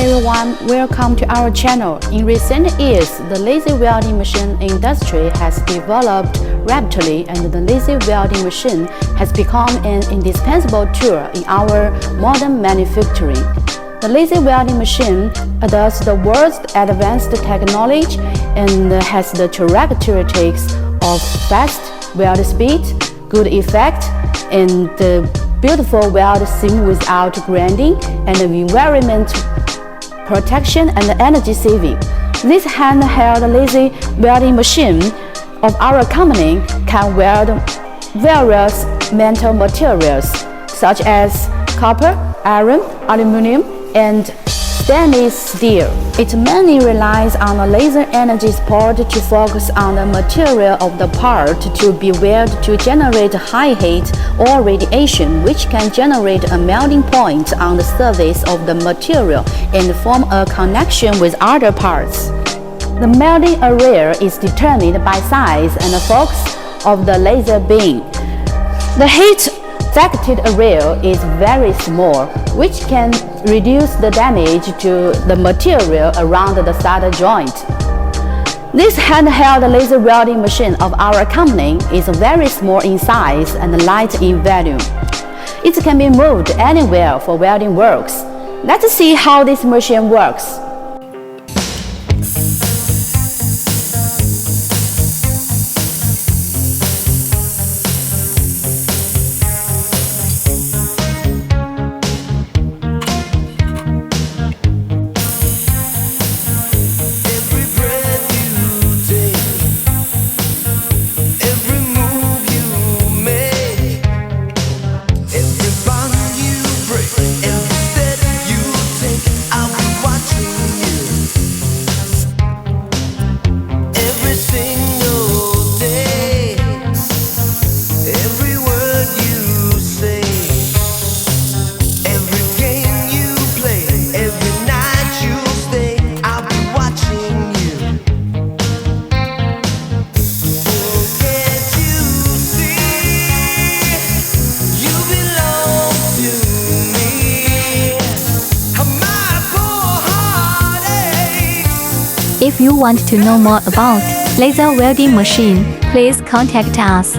everyone, welcome to our channel. In recent years, the laser welding machine industry has developed rapidly and the laser welding machine has become an indispensable tool in our modern manufacturing. The laser welding machine adopts the world's advanced technology and has the characteristics of fast weld speed, good effect, and the beautiful weld seam without grinding, and environment protection and energy saving. This handheld laser welding machine of our company can weld various metal materials such as copper, iron, aluminum, and stainless steel. It mainly relies on the laser energy support to focus on the material of the part to be welded to generate high heat or radiation, which can generate a melting point on the surface of the material and form a connection with other parts. The melting area is determined by size and focus of the laser beam. The heat affected area is very small, which can reduce the damage to the material around the solder joint. This handheld laser welding machine of our company is very small in size and light in volume. It can be moved anywhere for welding works. Let's see how this machine works. If you want to know more about laser welding machine, please contact us.